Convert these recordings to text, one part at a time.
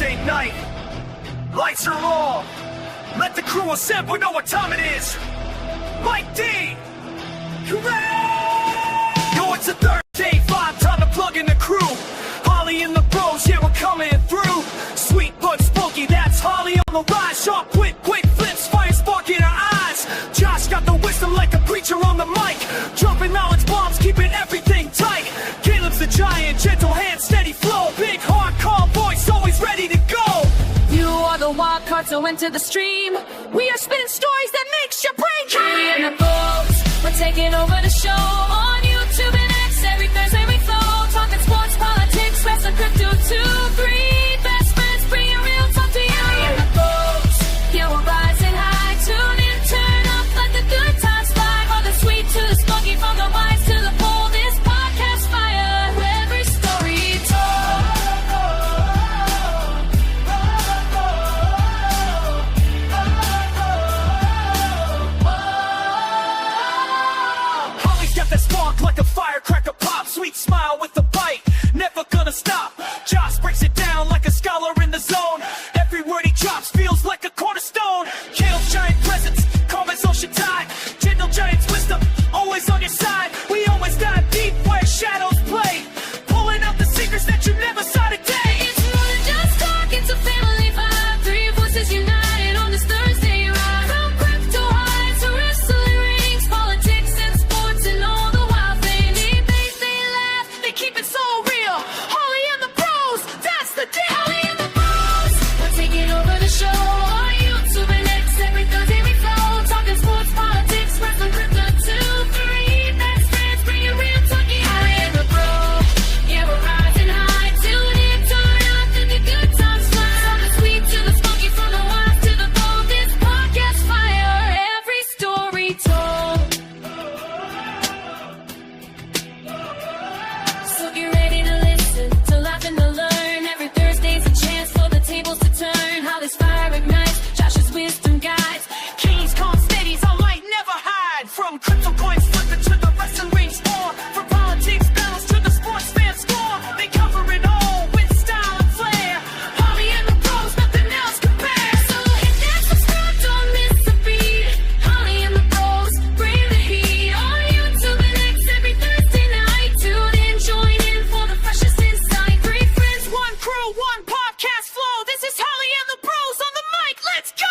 Thursday night. Lights are on. Let the crew assemble. Know what time it is. Mike D. Correct. Yo, it's a Thursday vibe. Time to plug in the crew. Holly and the bros, yeah, we're coming through. Sweet but spunky, that's Holly on the rise. Sharp, quick flips, fire spark in her eyes. Josh got the wisdom like a preacher on the mic. Dropping knowledge bombs, keeping everything tight. Caleb's the giant, gentle hand, steady flow. Big heart, calm voice, always ready to go. You are the wild card, so enter the stream. We are spinning stories that makes your brain dream. Holly and the bros, we're taking over the show. On YouTube and X, every Thursday we flow. Talking sports, politics, wrestling, crypto, 2-3. Best friends, bringing real talk to you. Holly and the bros, yeah, we're rising high. Tune in, turn up, let the good times fly. From the sweet to the spunky, from the wise to the bold. This podcast fire, every story told. Holly's got that spark like a firecracker pop. Sweet smile with a bite, never gonna stop. Josh breaks it down like a scholar in the zone. Every word he drops feels like a cornerstone. Caleb's giant presence, calm as ocean tide. Gentle giant's wisdom, always on your side. We always dive deep where shadows play. Pulling out the secrets that you never saw today. It's more than just talk, it's a family vibe. Three voices united on this Thursday ride. From crypto high to wrestling rings, politics and sports and all the wild things. They laugh, they keep it so real. Holly and the bros, that's the deal. Holly and the bros, we're taking over the show. On YouTube and X, every Thursday we flow. Talking sports, politics, wrestling, crypto, 2-3. Best friends, bringing real talkie. Holly and the bros, yeah, we're rising high. Tune in, turn up, let the good times fly. From the sweet to the spunky, from the wise to the bold. This podcast fire, every story told. So get ready to listen, to laugh and to learn. Every Thursday's a chance for the tables to turn. How this fire ignites, Josh's wisdom guides. Kings, calm, steadies, all light, never hide. From crypto coins flipping to the wrestling ring storm. From politics battles to the sports fan storm. They cover it all with style and flair. Holly and the pros, nothing else compares. So hit that subscribe, don't miss a beat. Holly and the bros, bring the heat. On YouTube and X every Thursday night. Tune in, join in for the freshest insight. Three friends, one crew, one podcast flow. This is Holly and the bros on the mic. Let's go!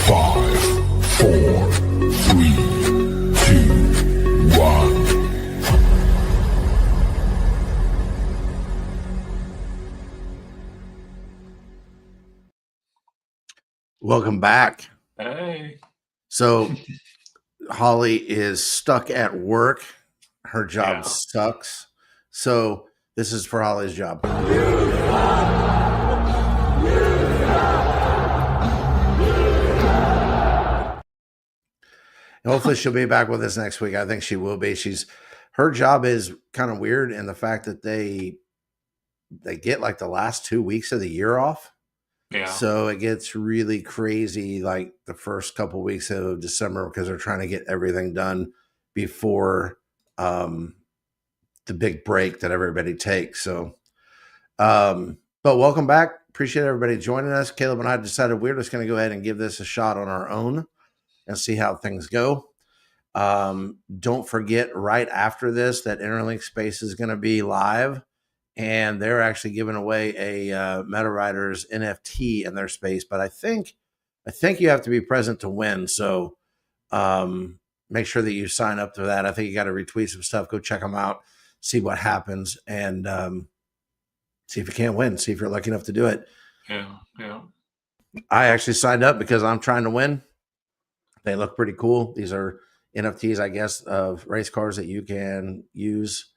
Five, four, three, two, one. Welcome back. Hey. So Holly is stuck at work. Her job Yeah. sucks. So this is for Holly's job. Hopefully she'll be back with us next week. I think she will be. Her job is kind of weird in the fact that they get like the last 2 weeks of the year off. Yeah. So it gets really crazy like the first couple weeks of December because they're trying to get everything done before the big break that everybody takes. So, but welcome back. Appreciate everybody joining us. Caleb and I decided we're just going to go ahead and give this a shot on our own and see how things go. Don't forget right after this that InterLink space is going to be live. And they're actually giving away a Meta Riders NFT in their space. But I think you have to be present to win. So make sure that you sign up to that. I think you got to retweet some stuff. Go check them out. See what happens. And see if you can't win. See if you're lucky enough to do it. Yeah. I actually signed up because I'm trying to win. They look pretty cool. These are NFTs, I guess, of race cars that you can use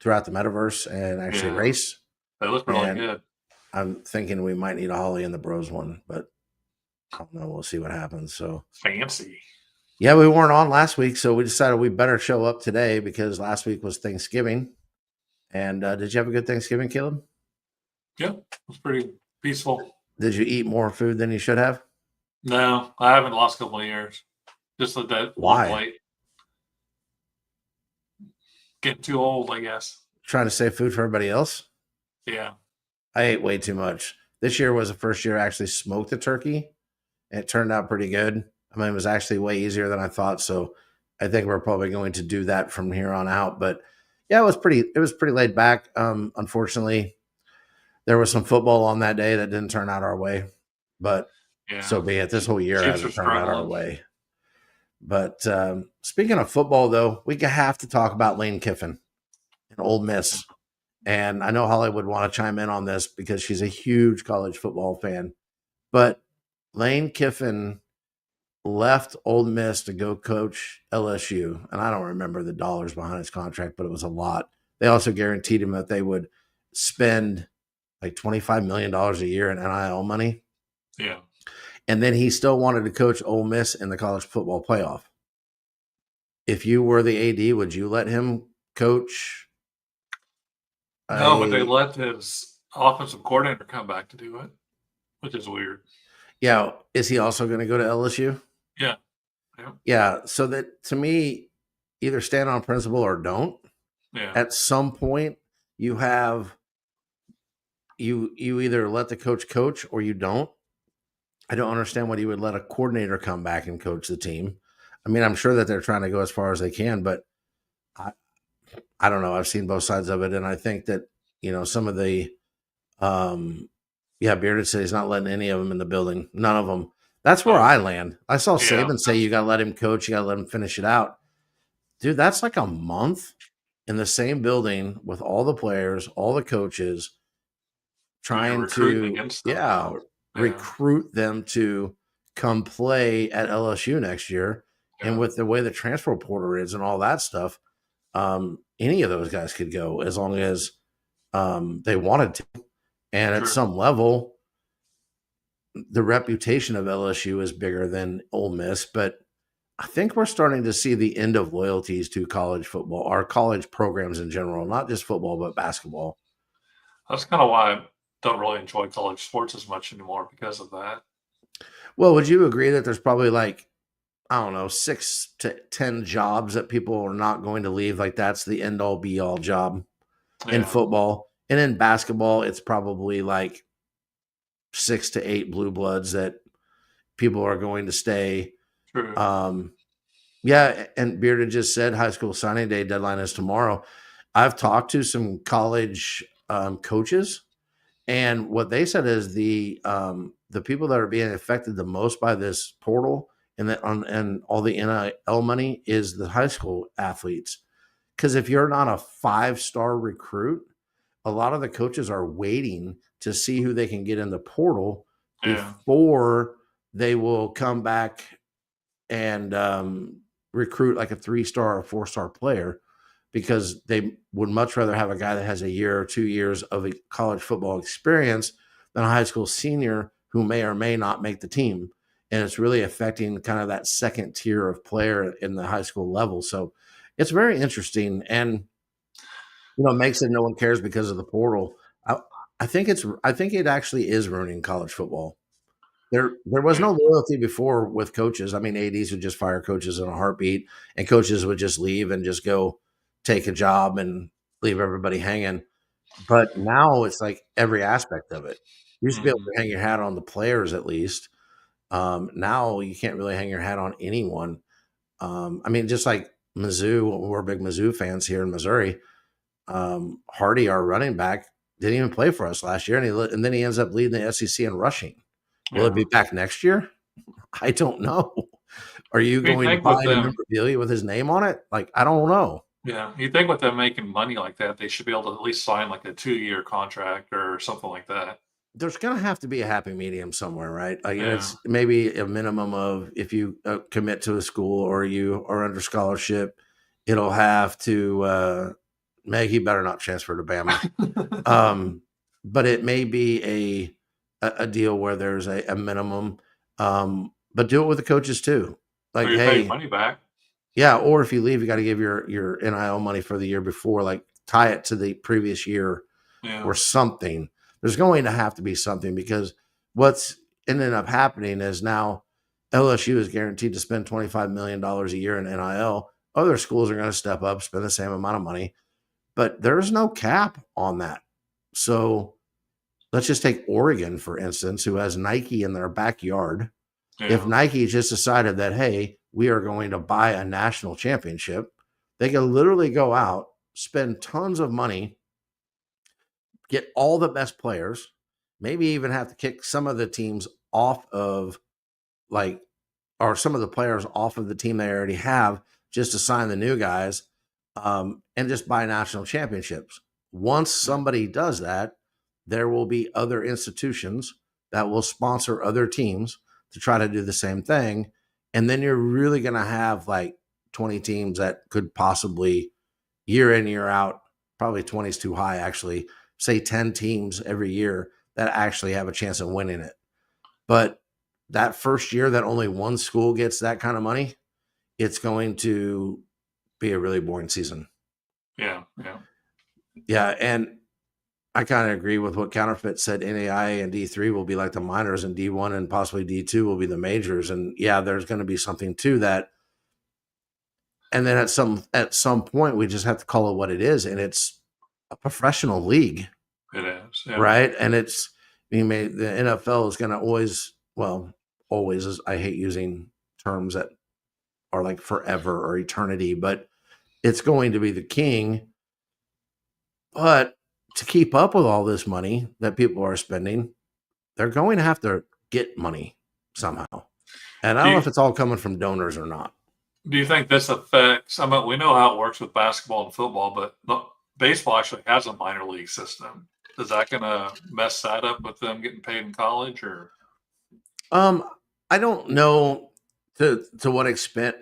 throughout the metaverse and actually race. They look really And good. I'm thinking we might need a Holly and the Bros one, but I don't know. We'll see what happens. So Fancy. yeah, we weren't on last week, so we decided we better show up today because last week was Thanksgiving. And did you have a good Thanksgiving, Caleb? Yep, it was pretty peaceful. Did you eat more food than you should have? No, I haven't the last couple of years. Just that one Why? plate. Getting too old, I guess. Trying to save food for everybody else? Yeah. I ate way too much. This year was the first year I actually smoked a turkey, and it turned out pretty good. I mean, it was actually way easier than I thought. So I think we're probably going to do that from here on out. But yeah, it was pretty laid back. Unfortunately, there was some football on that day that didn't turn out our way. But Yeah. so be it. This whole year Chiefs hasn't are turned out our struggling. way. But speaking of football, though, we have to talk about Lane Kiffin and Ole Miss. And I know Holly would want to chime in on this because she's a huge college football fan. But Lane Kiffin left Ole Miss to go coach LSU. And I don't remember the dollars behind his contract, but it was a lot. They also guaranteed him that they would spend like $25 million a year in NIL money. Yeah. And then he still wanted to coach Ole Miss in the college football playoff. If you were the AD, would you let him coach? No, but they let his offensive coordinator come back to do it, which is weird. Yeah. Is he also going to go to LSU? Yeah. Yeah. So that to me, either stand on principle or don't. Yeah. At some point, you either let the coach or you don't. I don't understand why you would let a coordinator come back and coach the team. I mean, I'm sure that they're trying to go as far as they can, but I don't know. I've seen both sides of it, and I think that some of the Bearded said he's not letting any of them in the building. None of them. That's where I land. I saw Saban say you got to let him coach, you got to let him finish it out. Dude, that's like a month in the same building with all the players, all the coaches, trying to recruit them to come play at LSU next year. Yeah. And with the way the transfer portal is and all that stuff, any of those guys could go as long as they wanted to. And at some level, the reputation of LSU is bigger than Ole Miss, but I think we're starting to see the end of loyalties to college football, our college programs in general, not just football, but basketball. That's kind of why I don't really enjoy college sports as much anymore because of that. Well, would you agree that there's probably 6 to 10 jobs that people are not going to leave? Like that's the end all be all job in football. And in basketball, it's probably 6 to 8 blue bloods that people are going to stay. True. And Bearded just said high school signing day deadline is tomorrow. I've talked to some college coaches, and what they said is the people that are being affected the most by this portal and all the NIL money is the high school athletes. Because if you're not a 5-star recruit, a lot of the coaches are waiting to see who they can get in the portal before they will come back and recruit like a 3-star or 4-star player, because they would much rather have a guy that has a year or 2 years of a college football experience than a high school senior who may or may not make the team. And it's really affecting kind of that second tier of player in the high school level. So it's very interesting, and it makes it no one cares because of the portal. I think it actually is ruining college football. There was no loyalty before with coaches. I mean, ADs would just fire coaches in a heartbeat, and coaches would just leave and just go take a job and leave everybody hanging. But now it's like every aspect of it. You used to be able to hang your hat on the players at least. Now you can't really hang your hat on anyone. I mean, just like Mizzou, we're big Mizzou fans here in Missouri. Hardy, our running back, didn't even play for us last year, and then he ends up leading the SEC in rushing. Will it be back next year? I don't know. Are you going to buy a memorabilia with his name on it? I don't know. Yeah, you think with them making money like that, they should be able to at least sign like a 2-year contract or something like that. There's going to have to be a happy medium somewhere, right? It's maybe a minimum of, if you commit to a school or you are under scholarship, it'll have to he better not transfer to Bama. But it may be a deal where there's a minimum. But do it with the coaches too. Or Like, you pay hey, money back. yeah, or if you leave, you got to give your NIL money for the year before, like tie it to the previous year Yeah. or something. There's going to have to be something because what's ended up happening is now LSU is guaranteed to spend $25 million a year in NIL. Other schools are going to step up, spend the same amount of money, but there's no cap on that. So let's just take Oregon, for instance, who has Nike in their backyard. Yeah. If Nike just decided that, hey, we are going to buy a national championship, they could literally go out, spend tons of money, get all the best players, maybe even have to kick some of the teams off of like, or some of the players off of the team they already have just to sign the new guys, and just buy national championships. Once somebody does that, there will be other institutions that will sponsor other teams to try to do the same thing. And then you're really going to have like 20 teams that could possibly year in, year out, probably 20 is too high, actually, say 10 teams every year that actually have a chance of winning it. But that first year that only one school gets that kind of money, it's going to be a really boring season. Yeah. Yeah. Yeah. And I kind of agree with what Counterfeit said. NAI and D3 will be like the minors, and D1 and possibly D2 will be the majors. And yeah, there's going to be something to that. And then at some point, we just have to call it what it is, and it's a professional league. It is. Yeah. Right. And it's the NFL is going to always, well, always is, I hate using terms that are like forever or eternity, but it's going to be the king. But to keep up with all this money that people are spending, they're going to have to get money somehow. And I don't know if it's all coming from donors or not. Do you think this affects? I mean, we know how it works with basketball and football, but baseball actually has a minor league system. Is that going to mess that up with them getting paid in college, or? I don't know to what extent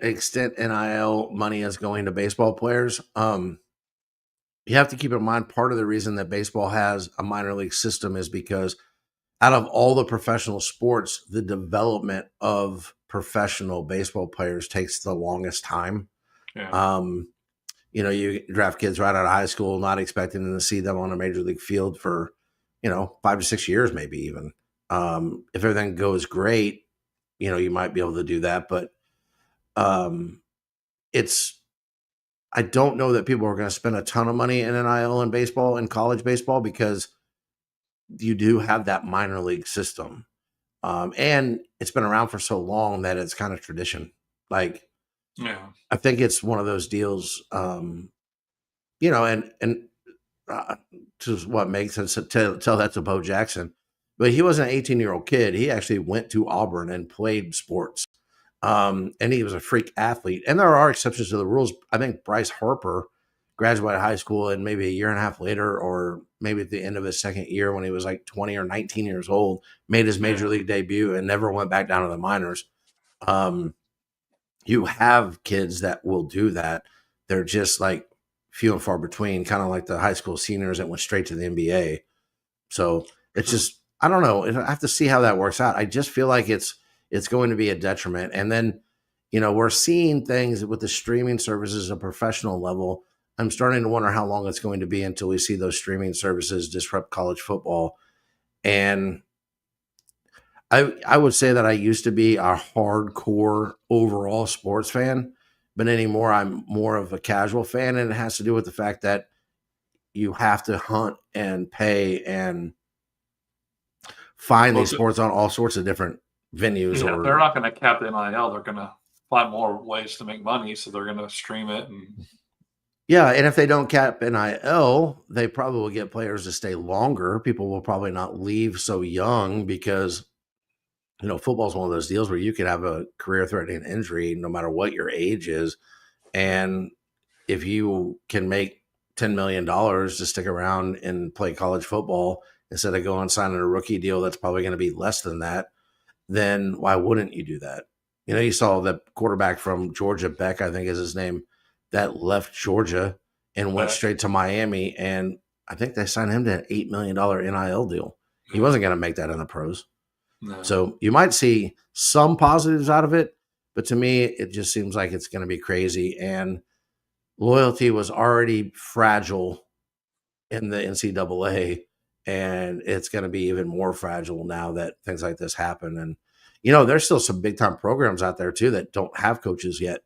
NIL money is going to baseball players. You have to keep in mind part of the reason that baseball has a minor league system is because out of all the professional sports, the development of professional baseball players takes the longest time. Yeah. You draft kids right out of high school, not expecting to see them on a major league field for, 5 to 6 years, maybe even. If everything goes great, you might be able to do that. But I don't know that people are going to spend a ton of money in NIL and baseball and college baseball because you do have that minor league system. And it's been around for so long that it's kind of tradition. Like, Yeah. I think it's one of those deals, and to what makes sense to tell that to Bo Jackson, but he was an 18-year-old kid. He actually went to Auburn and played sports. And he was a freak athlete. And there are exceptions to the rules. I think Bryce Harper graduated high school and maybe a year and a half later, or maybe at the end of his second year when he was like 20 or 19 years old, made his major league debut and never went back down to the minors. You have kids that will do that. They're just like few and far between, kind of like the high school seniors that went straight to the NBA. So it's just, I don't know. I have to see how that works out. I just feel like it's going to be a detriment. And then, we're seeing things with the streaming services at a professional level. I'm starting to wonder how long it's going to be until we see those streaming services disrupt college football. And I would say that I used to be a hardcore overall sports fan, but anymore I'm more of a casual fan. And it has to do with the fact that you have to hunt and pay and find these sports on all sorts of different venues. Yeah, they're not going to cap the NIL. They're going to find more ways to make money, so they're going to stream it. Yeah, and if they don't cap NIL, they probably will get players to stay longer. People will probably not leave so young because, football is one of those deals where you could have a career-threatening injury no matter what your age is. And if you can make $10 million to stick around and play college football instead of going and signing a rookie deal that's probably going to be less than that, then why wouldn't you do that? You saw the quarterback from Georgia, Beck, I think is his name, that left Georgia and went straight to Miami. And I think they signed him to an $8 million NIL deal. He wasn't going to make that in the pros. No. So you might see some positives out of it, but to me, it just seems like it's going to be crazy. And loyalty was already fragile in the NCAA, and it's going to be even more fragile now that things like this happen. And there's still some big time programs out there too that don't have coaches yet.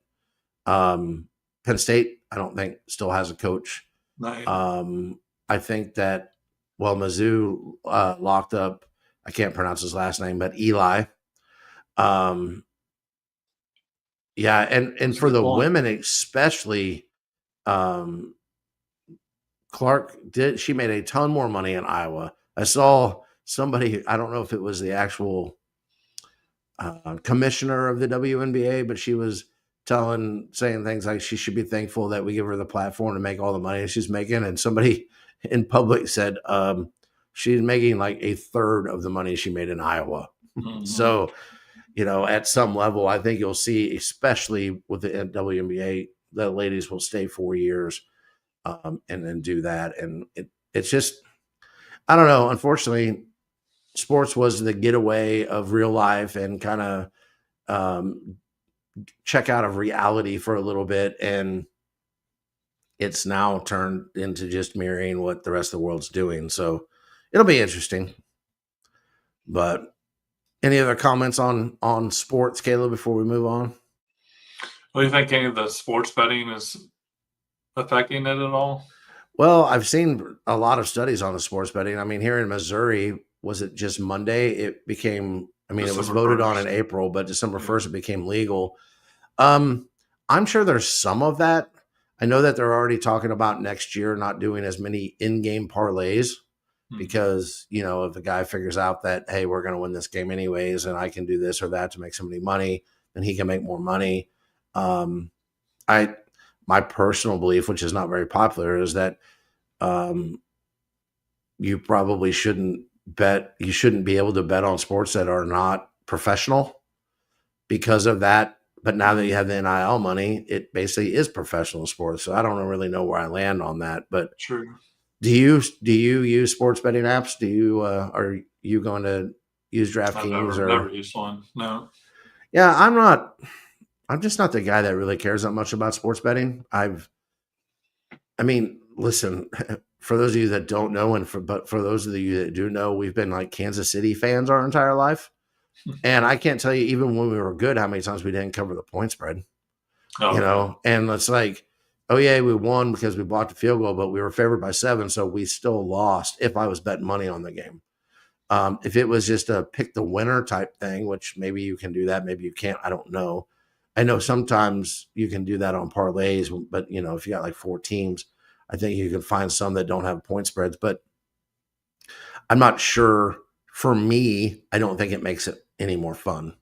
Penn State, I don't think still has a coach. Nice. I think that Mizzou locked up. I can't pronounce his last name, but Eli. Yeah, and for the women especially, Clark she made a ton more money in Iowa. I saw somebody, I don't know if it was the actual commissioner of the WNBA, but she was saying things like she should be thankful that we give her the platform to make all the money she's making. And somebody in public said she's making like a third of the money she made in Iowa. Mm-hmm. So, at some level, I think you'll see, especially with the WNBA, the ladies will stay 4 years and then do that. And it's just, I don't know. Unfortunately, sports was the getaway of real life and kind of check out of reality for a little bit. And it's now turned into just mirroring what the rest of the world's doing. So it'll be interesting. But any other comments on sports, Caleb, before we move on? What do you think any of the sports betting is affecting it at all? Well, I've seen a lot of studies on the sports betting. I mean, here in Missouri, was it just Monday? It became, it was voted 1st on in April, but December 1st, it became legal. I'm sure there's some of that. I know that they're already talking about next year not doing as many in-game parlays because, if a guy figures out that, hey, we're going to win this game anyways, and I can do this or that to make somebody money, then he can make more money. My personal belief, which is not very popular, is that you probably shouldn't bet. You shouldn't be able to bet on sports that are not professional because of that. But now that you have the NIL money, it basically is professional sports. So I don't really know where I land on that. But true. Do you use sports betting apps? Do you are you going to use DraftKings? I've never used one. No. Yeah, I'm just not the guy that really cares that much about sports betting. Listen, for those of you that don't know, but for those of you that do know, we've been like Kansas City fans our entire life. And I can't tell you, even when we were good, how many times we didn't cover the point spread. And it's like, oh yeah, we won because we blocked the field goal, but we were favored by 7, so we still lost if I was betting money on the game. If it was just a pick the winner type thing, which maybe you can do that, maybe you can't, I don't know. I know sometimes you can do that on parlays, but if you got like 4 teams, I think you can find some that don't have point spreads, but I'm not sure. For me, I don't think it makes it any more fun.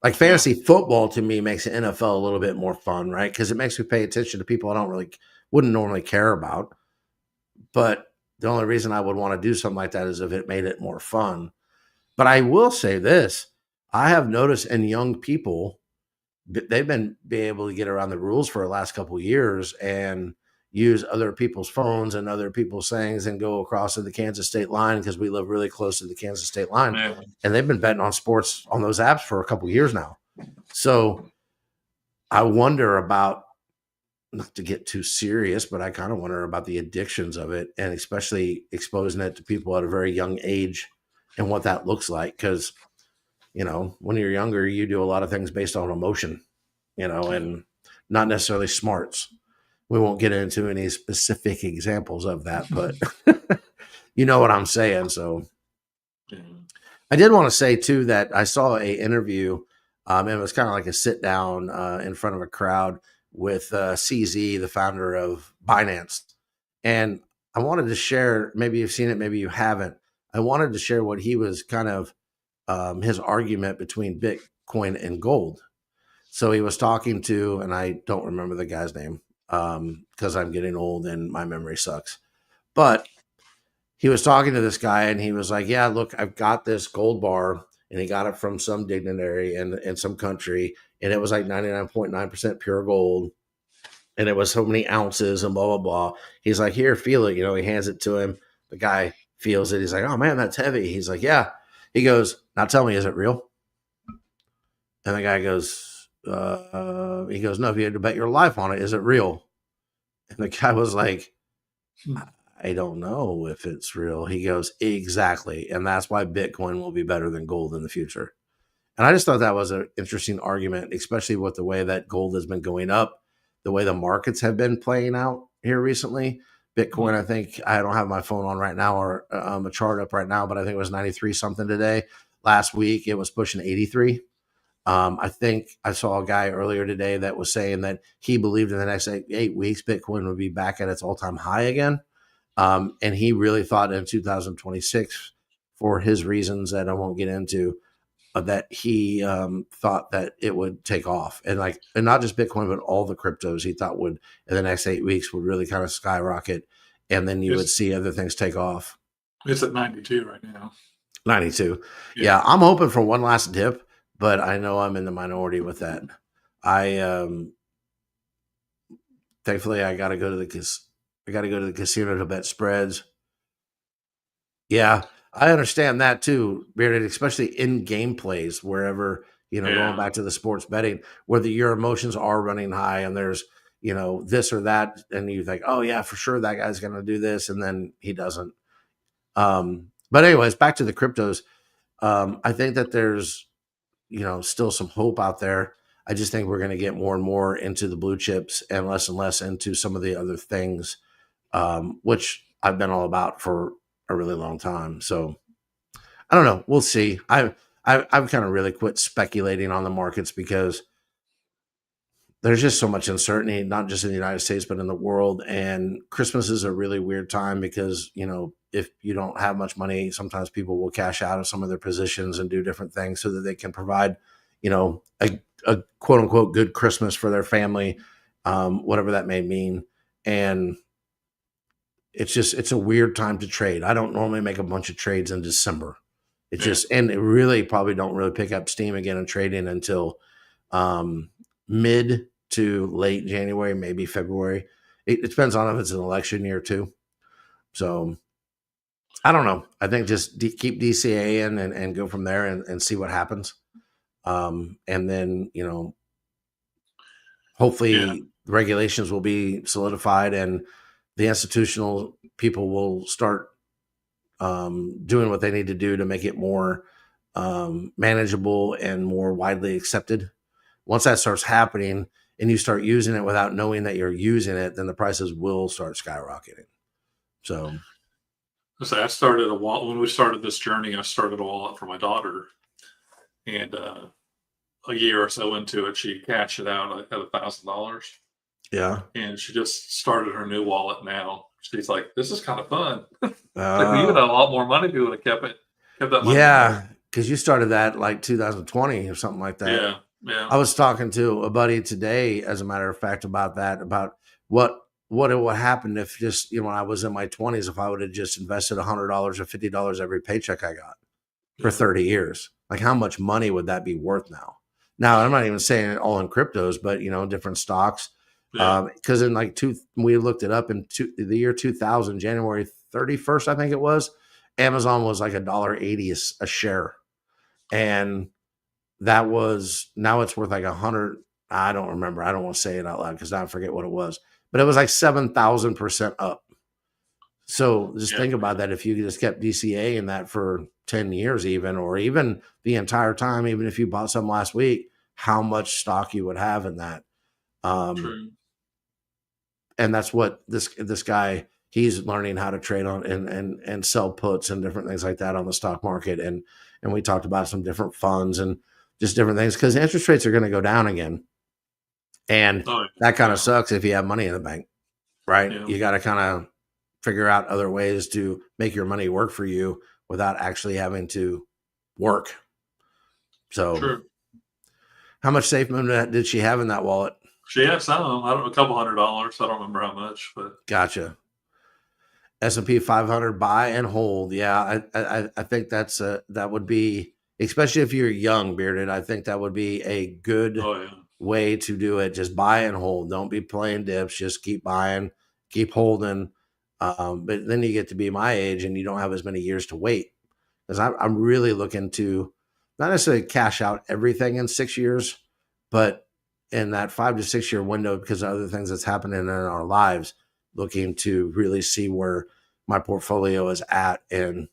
Like fantasy football to me makes the NFL a little bit more fun, right? Because it makes me pay attention to people I wouldn't normally care about. But the only reason I would want to do something like that is if it made it more fun. But I will say this, I have noticed in young people, they've been able to get around the rules for the last couple of years and use other people's phones and other people's things and go across to the Kansas State line because we live really close to the Kansas State line. Yeah. And they've been betting on sports on those apps for a couple of years now. So I wonder about, not to get too serious, but I kind of wonder about the addictions of it and especially exposing it to people at a very young age and what that looks like. Because, when you're younger, you do a lot of things based on emotion, and not necessarily smarts. We won't get into any specific examples of that, but you know what I'm saying. So I did want to say too, that I saw a interview and it was kind of like a sit down in front of a crowd with CZ, the founder of Binance. And I wanted to share, maybe you've seen it, maybe you haven't. I wanted to share what he was kind of his argument between Bitcoin and gold. So he was talking to, and I don't remember the guy's name, because I'm getting old and my memory sucks. But he was talking to this guy and he was like, yeah, look, I've got this gold bar, and he got it from some dignitary in some country. And it was like 99.9% pure gold. And it was so many ounces and blah, blah, blah. He's like, here, feel it. He hands it to him. The guy feels it. He's like, oh man, that's heavy. He's like, yeah. He goes, now tell me, is it real? And the guy goes, he goes, no, if you had to bet your life on it, is it real? And the guy was like, I don't know if it's real. He goes, exactly. And that's why Bitcoin will be better than gold in the future. And I just thought that was an interesting argument, especially with the way that gold has been going up, the way the markets have been playing out here recently. Bitcoin, I think, I don't have my phone on right now or a chart up right now, but I think it was 93 something today. Last week, it was pushing 83. I think I saw a guy earlier today that was saying that he believed in the next 8 weeks, Bitcoin would be back at its all-time high again. And he really thought in 2026, for his reasons that I won't get into, that he thought that it would take off, and not just Bitcoin, but all the cryptos he thought would in the next 8 weeks would really kind of skyrocket, and then you would see other things take off. It's at 92 right now. 92. Yeah, I'm hoping for one last dip, but I know I'm in the minority with that. Thankfully I got to go to the casino to bet spreads. Yeah, I understand that too, Bearded, especially in game plays, wherever, going back to the sports betting, where your emotions are running high and there's, this or that. And you think, oh yeah, for sure that guy's going to do this. And then he doesn't. But anyways, back to the cryptos. I think that there's, still some hope out there. I just think we're going to get more and more into the blue chips and less into some of the other things, which I've been all about for a really long time. So I don't know. We'll see. I've kind of really quit speculating on the markets because there's just so much uncertainty, not just in the United States, but in the world. And Christmas is a really weird time because, if you don't have much money, sometimes people will cash out of some of their positions and do different things so that they can provide, a quote unquote good Christmas for their family, whatever that may mean. And it's a weird time to trade. I don't normally make a bunch of trades in December. And it really probably don't really pick up steam again in trading until mid to late January, maybe February. It depends on if it's an election year too. So I don't know. I think just keep DCA in and go from there and see what happens. And then, hopefully the regulations will be solidified and the institutional people will start doing what they need to do to make it more manageable and more widely accepted. Once that starts happening and you start using it without knowing that you're using it, then the prices will start skyrocketing. So I started a wallet when we started this journey. I started a wallet for my daughter, and a year or so into it, she cashed it out at $1,000. Yeah, and she just started her new wallet now. She's like, "This is kind of fun." Like, we even had a lot more money if we would have kept that money. Yeah, because you started that like 2020 or something like that. Yeah. I was talking to a buddy today, as a matter of fact, about that, about what would happen if just, when I was in my 20s, if I would have just invested $100 or $50 every paycheck I got for 30 years. Like, how much money would that be worth now? Now, I'm not even saying it all in cryptos, but, different stocks. Because in we looked it up in the year 2000, January 31st, I think it was, Amazon was like $1.80 a share. And that was, now it's worth like 100. I don't remember. I don't want to say it out loud because I forget what it was, but it was like 7,000% up. So just think about that. If you just kept DCA in that for 10 years, or even the entire time, even if you bought some last week, how much stock you would have in that. True. And that's what this guy, he's learning how to trade on and sell puts and different things like that on the stock market. And we talked about some different funds and just different things because interest rates are going to go down again. And that kind of sucks if you have money in the bank, right? Yeah. You got to kind of figure out other ways to make your money work for you without actually having to work. So True. How much safe money did she have in that wallet? She had some. I don't know, a couple $100. I don't remember how much, but gotcha. S&P 500 buy and hold. Yeah, I think that would be, especially if you're young, Bearded. I think that would be a good way to do it. Just buy and hold. Don't be playing dips. Just keep buying, keep holding. But then you get to be my age and you don't have as many years to wait. because I'm really looking to not necessarily cash out everything in 6 years, but in that 5 to 6 year window, because of other things that's happening in our lives, looking to really see where my portfolio is at and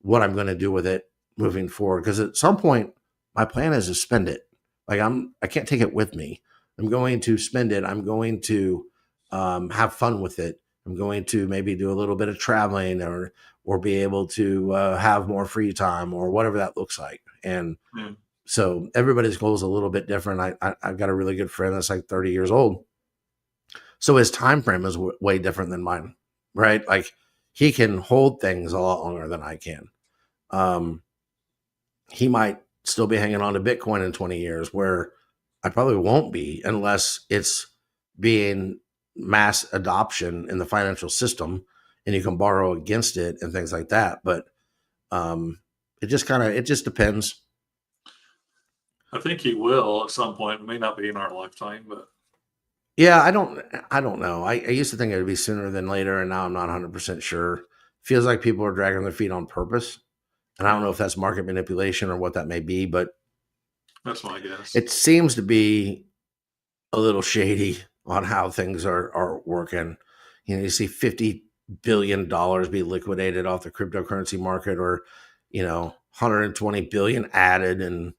what I'm going to do with it moving forward. Because at some point, my plan is to spend it. Like I can't take it with me. I'm going to spend it. I'm going to have fun with it. I'm going to maybe do a little bit of traveling or be able to have more free time or whatever that looks like. And so everybody's goal is a little bit different. I've got a really good friend that's like 30 years old. So his time frame is way different than mine, right? Like he can hold things a lot longer than I can. He might still be hanging on to Bitcoin in 20 years, where I probably won't be unless it's being mass adoption in the financial system and you can borrow against it and things like that. But it just depends. I think he will at some point. It may not be in our lifetime, but Yeah, I don't know. I used to think it would be sooner than later, and now I'm not 100% sure. Feels like people are dragging their feet on purpose. And I don't know if that's market manipulation or what that may be, but that's my guess. it seems to be a little shady on how things are working. You know, you see $50 billion be liquidated off the cryptocurrency market, or, you know, 120 billion added. And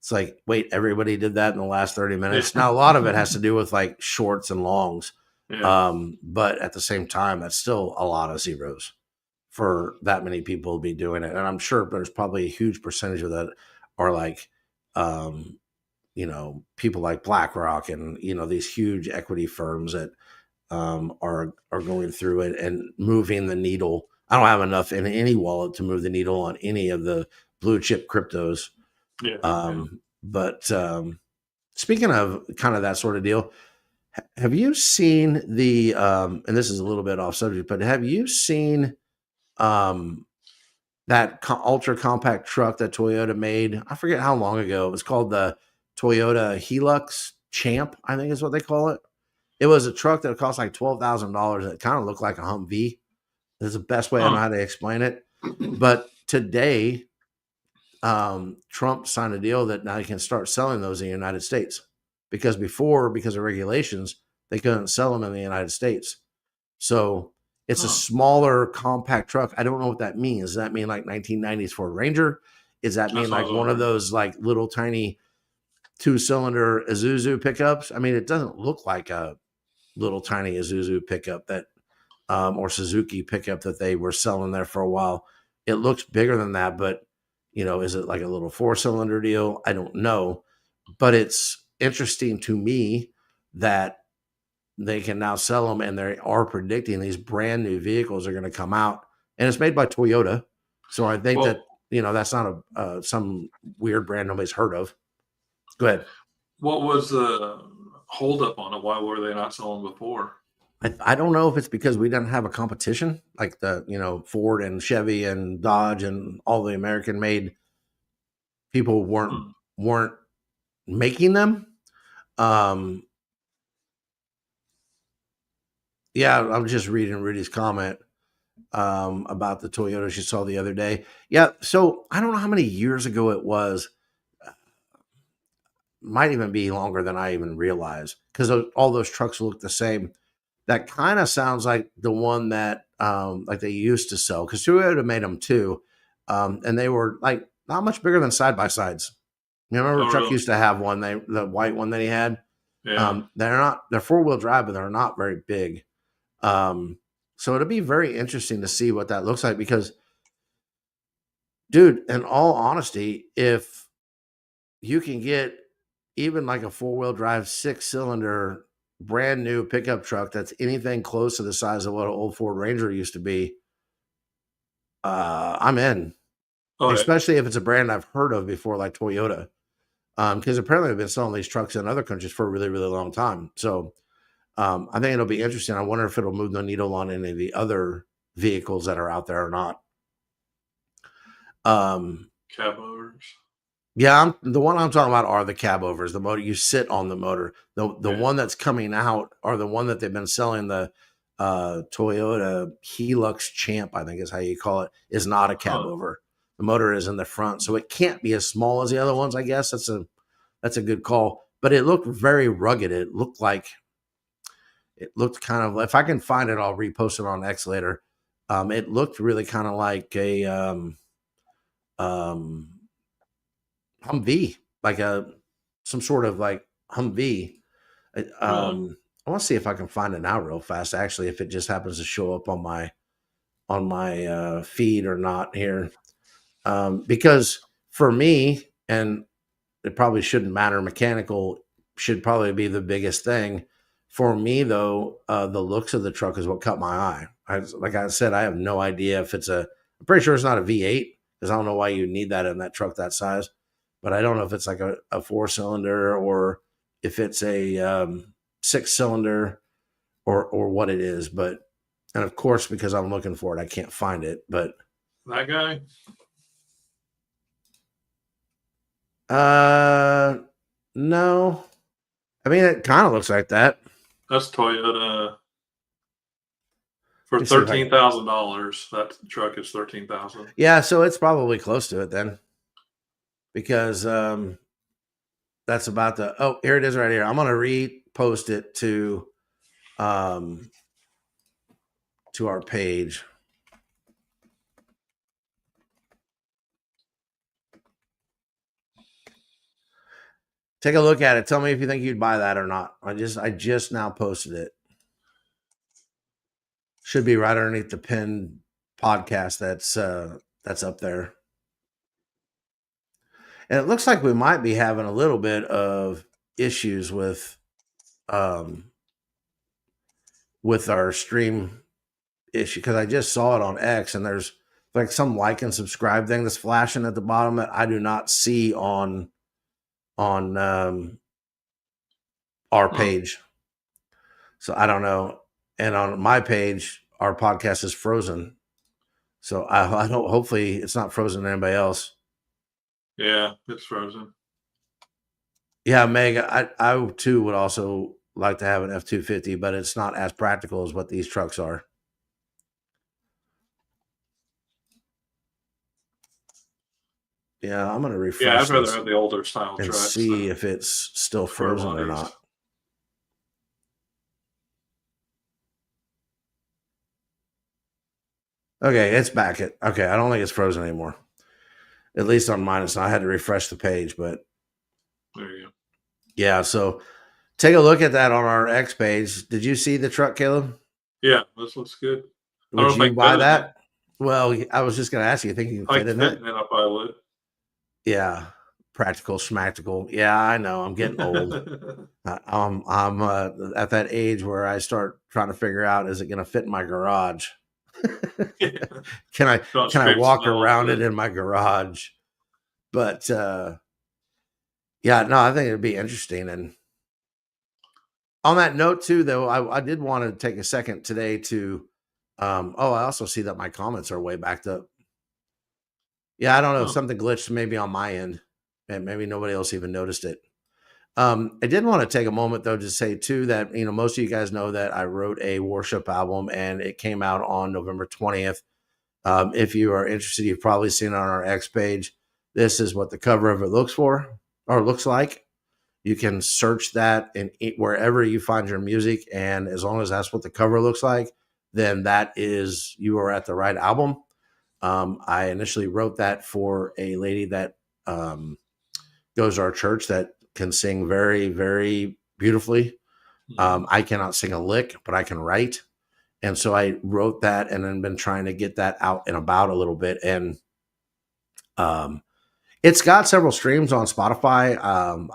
it's like, wait, everybody did that in the last 30 minutes. Now, a lot of it has to do with like shorts and longs. But at the same time, that's still a lot of zeros for that many people to be doing it. And I'm sure there's probably a huge percentage of that are like, you know, people like BlackRock and, you know, these huge equity firms that are going through it and moving the needle. I don't have enough in any wallet to move the needle on any of the blue chip cryptos. But speaking of kind of that sort of deal, have you seen the, and this is a little bit off subject, but have you seen that ultra compact truck that Toyota made? I forget how long ago. It was called the Toyota Hilux Champ, I think is what they call it. It was a truck that cost like $12,000. It kind of looked like a Humvee. That's the best way I know how to explain it. But today, Trump signed a deal that now you can start selling those in the United States, because before, because of regulations, they couldn't sell them in the United States. So it's a smaller compact truck. I don't know what that means. Does that mean like 1990s Ford Ranger? Does that mean like one of those like little tiny 2-cylinder Isuzu pickups? I mean, it doesn't look like a little tiny Isuzu pickup that, or Suzuki pickup that they were selling there for a while. It looks bigger than that, but you know, is it like a little 4-cylinder deal? I don't know, but it's interesting to me that they can now sell them, and they are predicting these brand new vehicles are going to come out, and it's made by Toyota. So I think that, you know, that's not some weird brand nobody's heard of. Go ahead. What was the holdup on it? Why were they not selling before? I don't know if it's because we didn't have a competition like the, you know, Ford and Chevy and Dodge and all the American made people weren't making them. Yeah, I'm just reading Rudy's comment about the Toyota she saw the other day. Yeah, so I don't know how many years ago it was. Might even be longer than I even realized, because all those trucks look the same. That kind of sounds like the one that like they used to sell, because Toyota made them too, and they were like not much bigger than side by sides. You remember Chuck used to have one, the white one that he had. Yeah. They're 4-wheel drive, but they're not very big. So it'll be very interesting to see what that looks like, because, dude, in all honesty, if you can get even like a 4-wheel drive 6-cylinder brand new pickup truck that's anything close to the size of what an old Ford Ranger used to be, I'm in. Especially if it's a brand I've heard of before, like Toyota, because apparently they've been selling these trucks in other countries for a really, really long time. So I think it'll be interesting. I wonder if it'll move the needle on any of the other vehicles that are out there or not. Cab overs. Yeah, the one I'm talking about are the cab overs. The motor, you sit on the motor. The one that's coming out, or the one that they've been selling, the Toyota Hilux Champ, I think is how you call it, is not a cab over. the motor is in the front, so it can't be as small as the other ones. I guess that's a good call. But it looked very rugged. It looked kind of. If I can find it, I'll repost it on X later. It looked really kind of like a Humvee, like some sort of like Humvee. I want to see if I can find it now real fast. Actually, if it just happens to show up on my feed or not here, because for me, and it probably shouldn't matter. Mechanical should probably be the biggest thing for me, though. The looks of the truck is what caught my eye. Like I said, I have no idea if it's I'm pretty sure it's not a V8 because I don't know why you need that in that truck that size. But I don't know if it's like a 4-cylinder or if it's a 6-cylinder or what it is. But, and of course, because I'm looking for it, I can't find it. But that guy. No. I mean, it kind of looks like that. That's Toyota. For Let me see if I $13,000, that truck is $13,000. Yeah, so it's probably close to it then, because that's about the. Oh, here it is right here. I'm gonna repost it to our page. Take a look at it. Tell me if you think you'd buy that or not. I just now posted it. Should be right underneath the pinned podcast that's up there. And it looks like we might be having a little bit of issues with our stream issue, because I just saw it on X and there's like some like and subscribe thing that's flashing at the bottom that I do not see on our page. So I don't know. And on my page, our podcast is frozen. So I don't. Hopefully, it's not frozen to anybody else. Yeah, it's frozen. Yeah, Meg, I too would also like to have an F-250, but it's not as practical as what these trucks are. Yeah, I'm gonna refresh. Yeah, I'd rather have the older style and trucks see if it's still frozen or not. Okay, it's back. Okay, I don't think it's frozen anymore. At least on mine, it's not. I had to refresh the page, but there you go. Yeah, so take a look at that on our X page. Did you see the truck, Caleb? Yeah, this looks good. Would you buy that? Well, I was just going to ask you. You think you can fit in it? I probably would. Yeah, practical, schmactical. Yeah, I know. I'm getting old. I'm at that age where I start trying to figure out, is it going to fit in my garage? Can I walk around it in my garage? But yeah, no, I think it'd be interesting. And on that note too, though, I did want to take a second today to I also see that my comments are way backed up. Yeah, I don't know if something glitched maybe on my end, and maybe nobody else even noticed it. I did want to take a moment though to say too that, you know, most of you guys know that I wrote a worship album and it came out on November 20th. If you are interested, you've probably seen it on our X page. This is what the cover of it looks like. You can search that in wherever you find your music, and as long as that's what the cover looks like, then you are at the right album. I initially wrote that for a lady that goes to our church that can sing very, very beautifully. I cannot sing a lick, but I can write. And so I wrote that and then been trying to get that out and about a little bit. And it's got several streams on Spotify.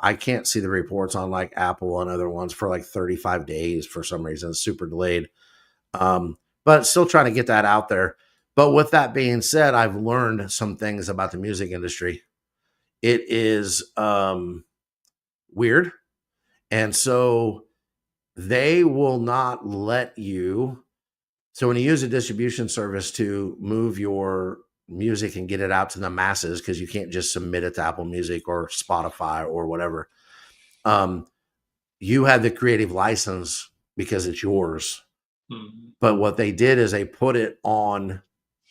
I can't see the reports on like Apple and other ones for like 35 days for some reason. It's super delayed. But still trying to get that out there. But with that being said, I've learned some things about the music industry. It is weird. And so they will not let you. So when you use a distribution service to move your music and get it out to the masses, because you can't just submit it to Apple Music or Spotify or whatever, you have the creative license because it's yours. Mm-hmm. But what they did is they put it on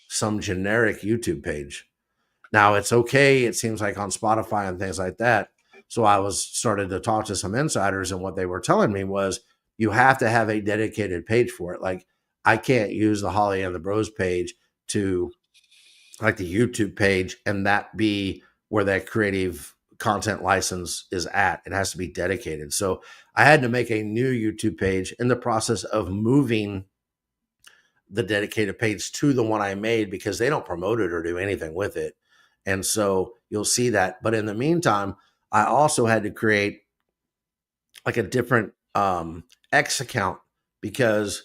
some generic YouTube page. Now it's okay. It seems like on Spotify and things like that. So I was started to talk to some insiders, and what they were telling me was you have to have a dedicated page for it. Like I can't use the Holly and the Bros page to like the YouTube page and that be where that creative content license is at. It has to be dedicated. So I had to make a new YouTube page in the process of moving the dedicated page to the one I made because they don't promote it or do anything with it. And so you'll see that. But in the meantime, I also had to create like a different X account because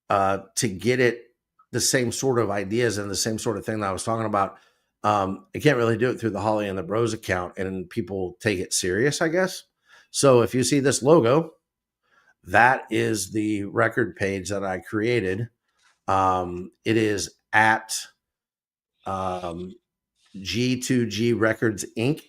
to get it the same sort of ideas and the same sort of thing that I was talking about, I can't really do it through the Holly and the Bros account, and people take it serious, I guess. So if you see this logo, that is the record page that I created. It is at G2G Records Inc.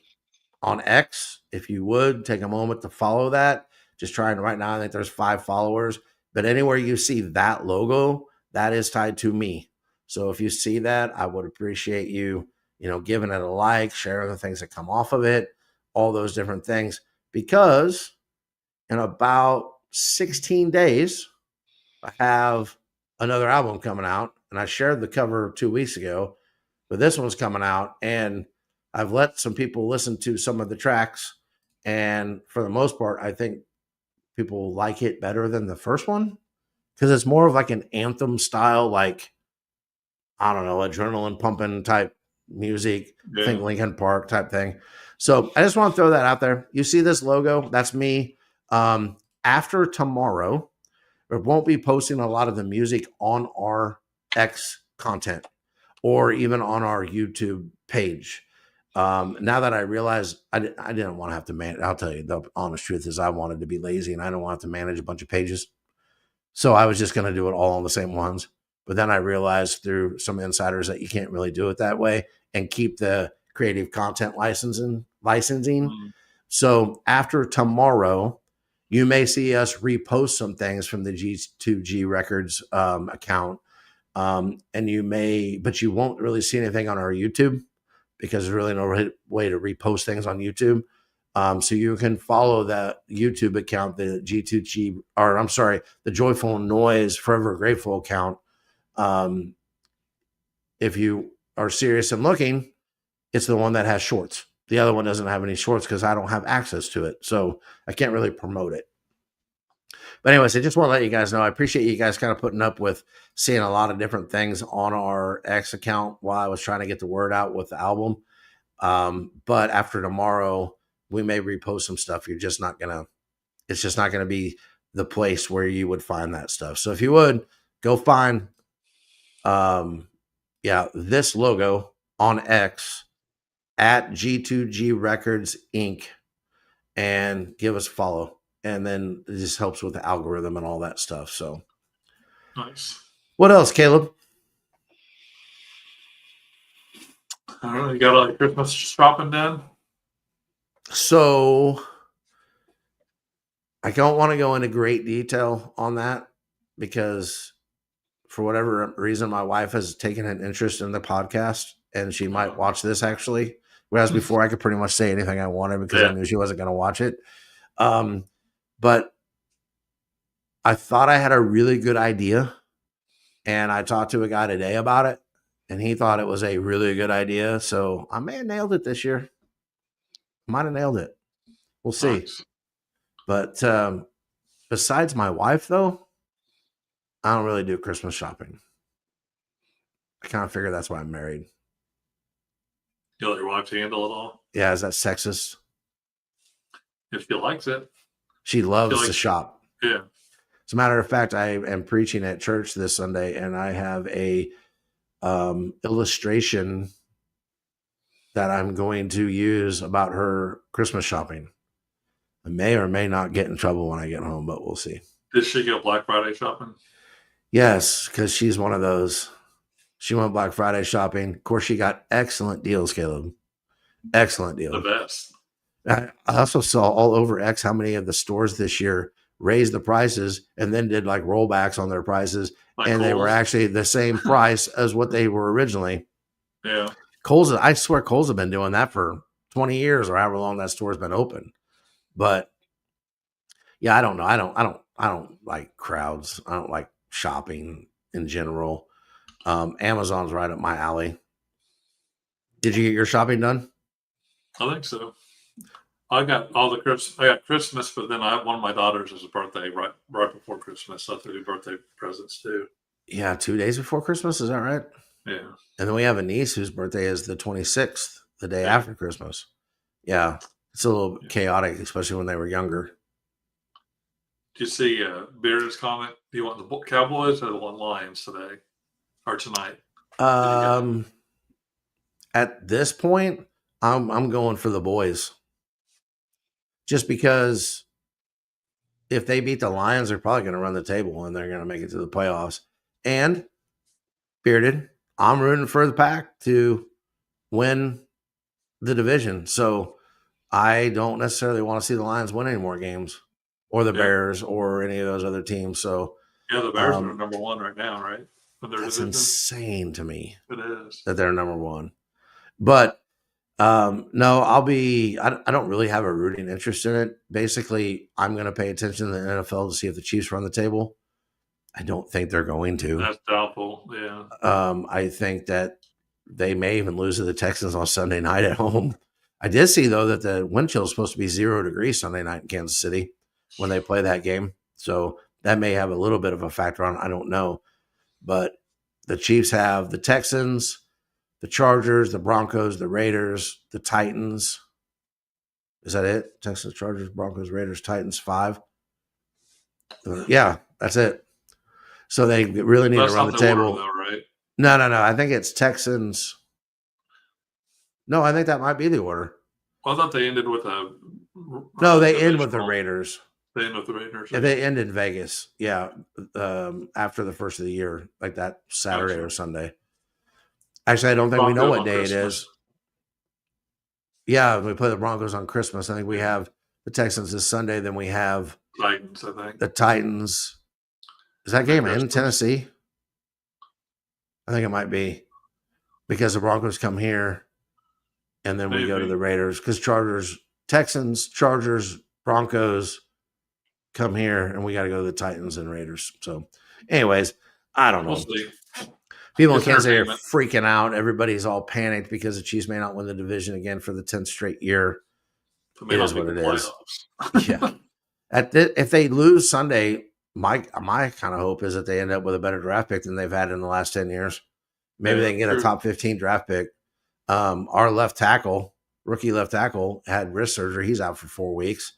on X. If you would take a moment to follow that, just trying right now, I think there's 5 followers, but anywhere you see that logo, that is tied to me. So if you see that, I would appreciate you, giving it a like, sharing the things that come off of it, all those different things, because in about 16 days, I have another album coming out, and I shared the cover 2 weeks ago, but this one's coming out, and I've let some people listen to some of the tracks, and for the most part, I think people like it better than the first one because it's more of like an anthem style, like, I don't know, adrenaline pumping type music, think Linkin Park type thing. So I just want to throw that out there. You see this logo? That's me. After tomorrow, we won't be posting a lot of the music on our X content or even on our YouTube page. Now that I realize I didn't want to have to manage, I'll tell you the honest truth is I wanted to be lazy and I don't want to manage a bunch of pages. So I was just going to do it all on the same ones. But then I realized through some insiders that you can't really do it that way and keep the creative content licensing. So after tomorrow, you may see us repost some things from the G2G Records account. And but you won't really see anything on our YouTube because there's really no way to repost things on YouTube. So you can follow that YouTube account, the G2G, or I'm sorry, the Joyful Noise Forever Grateful account. If you are serious and looking, it's the one that has shorts. The other one doesn't have any shorts because I don't have access to it. So I can't really promote it. But anyways, I just want to let you guys know, I appreciate you guys kind of putting up with seeing a lot of different things on our X account while I was trying to get the word out with the album. But after tomorrow, we may repost some stuff. It's just not going to be the place where you would find that stuff. So if you would go find, this logo on X at G2G Records Inc. and give us a follow. And then it just helps with the algorithm and all that stuff. So nice. What else, Caleb? I don't know. You got all your Christmas shopping done? So I don't want to go into great detail on that because for whatever reason, my wife has taken an interest in the podcast and she might watch this actually. Whereas before I could pretty much say anything I wanted because I knew she wasn't going to watch it. But I thought I had a really good idea and I talked to a guy today about it and he thought it was a really good idea. So I may have nailed it this year. Might have nailed it. We'll see. Nice. But besides my wife, though, I don't really do Christmas shopping. I kind of figure that's why I'm married. You let your wife handle it all? Yeah, is that sexist? If she likes it. She loves to shop. Yeah. As a matter of fact, I am preaching at church this Sunday, and I have a illustration that I'm going to use about her Christmas shopping. I may or may not get in trouble when I get home, but we'll see. Did she go Black Friday shopping? Yes, because she's one of those. She went Black Friday shopping. Of course, she got excellent deals, Caleb. Excellent deals. The best. I also saw all over X how many of the stores this year raised the prices and then did like rollbacks on their prices. Like and Kohl's. They were actually the same price as what they were originally. Yeah. I swear Coles have been doing that for 20 years or however long that store's been open. But yeah, I don't know. I don't like crowds. I don't like shopping in general. Amazon's right up my alley. Did you get your shopping done? I think so. I got all the Christmas. I got Christmas, but then I have one of my daughters' is a birthday right before Christmas. So I have to do birthday presents too. Yeah, 2 days before Christmas. Is that right? Yeah. And then we have a niece whose birthday is the 26th, the day Yeah. after Christmas. Yeah, it's a little chaotic, especially when they were younger. Did you see Beard's comment? Do you want the Cowboys or the Lions today or tonight? At this point, I'm going for the boys. Just because if they beat the Lions, they're probably going to run the table and they're going to make it to the playoffs. And Bearded, I'm rooting for the Pack to win the division. So I don't necessarily want to see the Lions win any more games or the Bears or any of those other teams. So yeah, the Bears are number one right now, right? That's insane to me. It is that they're number one. But no, I don't really have a rooting interest in it. Basically, I'm going to pay attention to the NFL to see if the Chiefs run the table. I don't think they're going to. That's doubtful, yeah. I think that they may even lose to the Texans on Sunday night at home. I did see, though, that the wind chill is supposed to be 0 degrees Sunday night in Kansas City when they play that game. So that may have a little bit of a factor on it. I don't know. But the Chiefs have the Texans, the Chargers, the Broncos, the Raiders, the Titans. Is that it? Texans, Chargers, Broncos, Raiders, Titans, 5. Yeah, that's it. So they really need to run the table. Order, though, right? No. I think it's Texans. No, I think that might be the order. Well, I thought they ended with a. No, they end with the Raiders. They end with the Raiders. Yeah, they end in Vegas. Yeah, after the first of the year, like that Saturday or Sunday. Actually, I don't think we know what day it is. Yeah, we play the Broncos on Christmas. I think we have the Texans this Sunday. Then we have Titans, I think. The Titans. Is that game in Tennessee? I think it might be because the Broncos come here and then we go to the Raiders because Texans, Chargers, Broncos come here and we got to go to the Titans and Raiders. So anyways, I don't know. We'll see. People in Kansas City are freaking out. Everybody's all panicked because the Chiefs may not win the division again for the 10th straight year. It is what it is. Yeah. If they lose Sunday, my kind of hope is that they end up with a better draft pick than they've had in the last 10 years. Maybe they can get a top 15 draft pick. Our rookie left tackle, had wrist surgery. He's out for 4 weeks.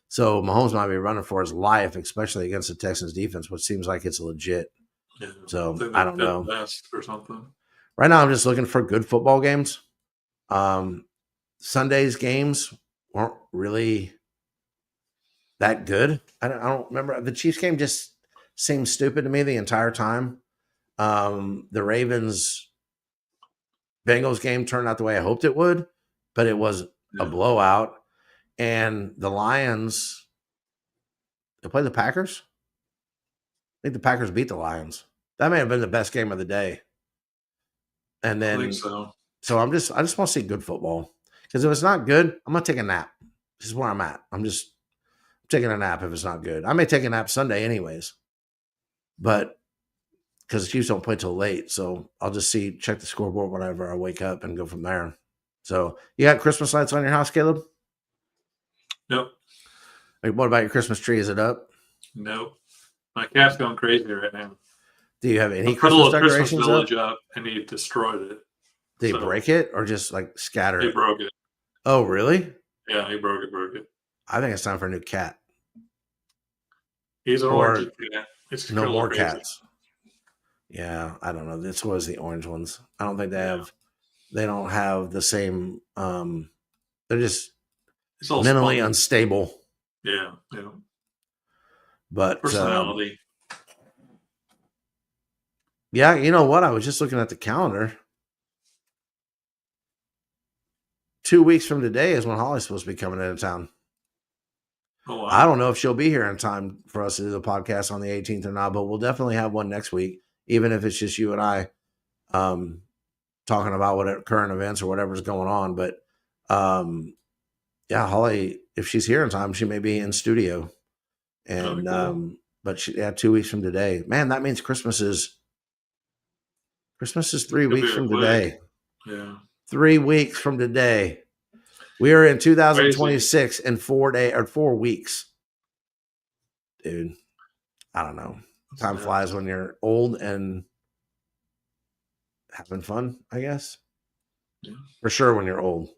So Mahomes might be running for his life, especially against the Texans defense, which seems like it's legit. Yeah, so I don't know. Or something. Right now, I'm just looking for good football games. Sunday's games weren't really that good. I don't remember. The Chiefs game just seemed stupid to me the entire time. The Ravens Bengals game turned out the way I hoped it would, but it was a blowout. And the Lions, they played the Packers. I think the Packers beat the Lions. That may have been the best game of the day. And then, I think so. So I just want to see good football because if it's not good, I'm gonna take a nap. This is where I'm at. I'm taking a nap if it's not good. I may take a nap Sunday anyways, but because the Chiefs don't play till late, so I'll just check the scoreboard whenever I wake up and go from there. So you got Christmas lights on your house, Caleb? Nope. What about your Christmas tree? Is it up? Nope. My cat's going crazy right now. Do you have any Christmas decorations up? And he destroyed it. Did he break it or just like scatter it? He broke it. Oh, really? Yeah, he broke it. I think it's time for a new cat. He's an orange cat. It's no more crazy. Cats. Yeah, I don't know. This was the orange ones. I don't think they don't have the same they're just mentally unstable. Yeah. But personality. Yeah, you know what? I was just looking at the calendar. 2 weeks from today is when Holly's supposed to be coming into town. Oh, wow. I don't know if she'll be here in time for us to do the podcast on the 18th or not, but we'll definitely have one next week, even if it's just you and I. talking about what current events or whatever's going on. But yeah, Holly, if she's here in time, she may be in studio. And cool. but 2 weeks from today, man, that means Christmas is 3 weeks from today. Yeah, 3 weeks from today. We are in 2026 Crazy. in 4 weeks. Dude, I don't know. Time flies when you're old and having fun, I guess. Yeah. For sure when you're old.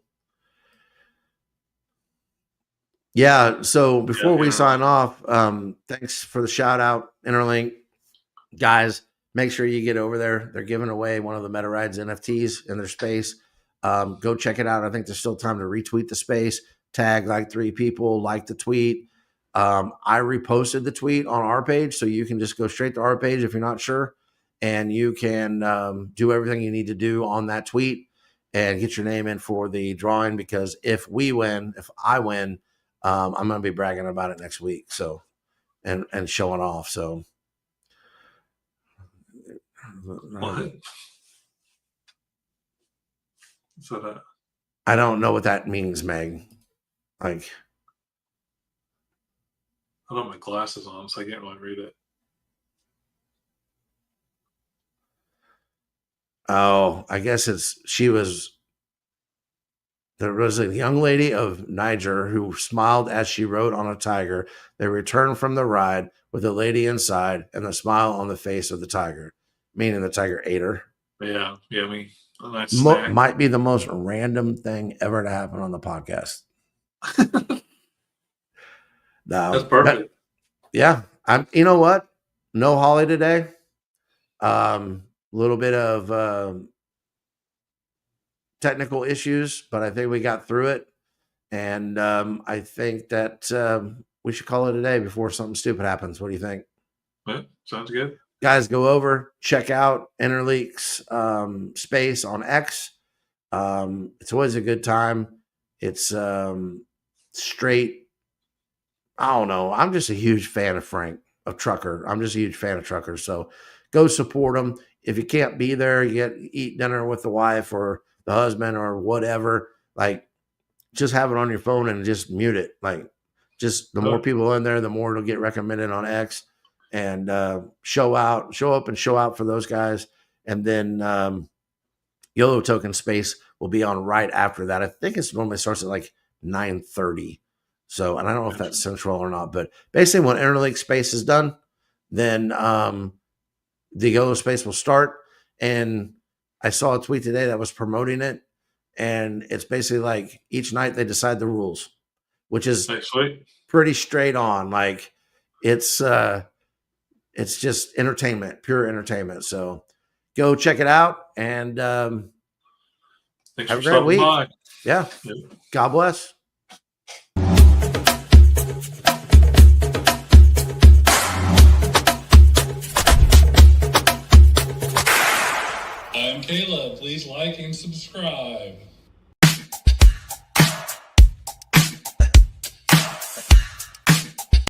Yeah, so before we sign off, thanks for the shout out, InterLink. Guys, make sure you get over there. They're giving away one of the Meta Rides NFTs in their space. Go check it out. I think there's still time to retweet the space, tag like 3 people, like the tweet. I reposted the tweet on our page, so you can just go straight to our page if you're not sure, and you can do everything you need to do on that tweet and get your name in for the drawing, because if I win, I'm going to be bragging about it next week. So, and showing off. So, What? So I don't know what that means, Meg. Like, I don't have my glasses on, so I can't really read it. oh, I guess there was a young lady of Niger who smiled as she rode on a tiger. They returned from the ride with a lady inside and a smile on the face of the tiger, meaning the tiger ate her. Yeah, I mean, a nice snack. Might be the most random thing ever to happen on the podcast. No, That's perfect. Yeah, you know what? No Holly today. Little bit of technical issues, but I think we got through it. And I think that we should call it a day before something stupid happens. What do you think? Yeah, sounds good. Guys, go over, check out InterLink's space on X. It's always a good time. It's straight. I don't know. I'm just a huge fan of Frank, of Trucker. I'm just a huge fan of Trucker. So go support him. If you can't be there, you eat dinner with the wife or the husband or whatever. Like, just have it on your phone and just mute it. Like, just the more people in there, the more it'll get recommended on X. And show up and show out for those guys. And then YOLO Token Space will be on right after that. I think it normally starts at like 9:30. So, and I don't know if that's central or not, but basically when InterLink Space is done, then the YOLO Space will start. And I saw a tweet today that was promoting it. And it's basically like each night they decide the rules, which is pretty straight on. Like, it's just entertainment, pure entertainment. So go check it out and have a great week. By. Yeah. God bless. I'm Caleb. Please like and subscribe.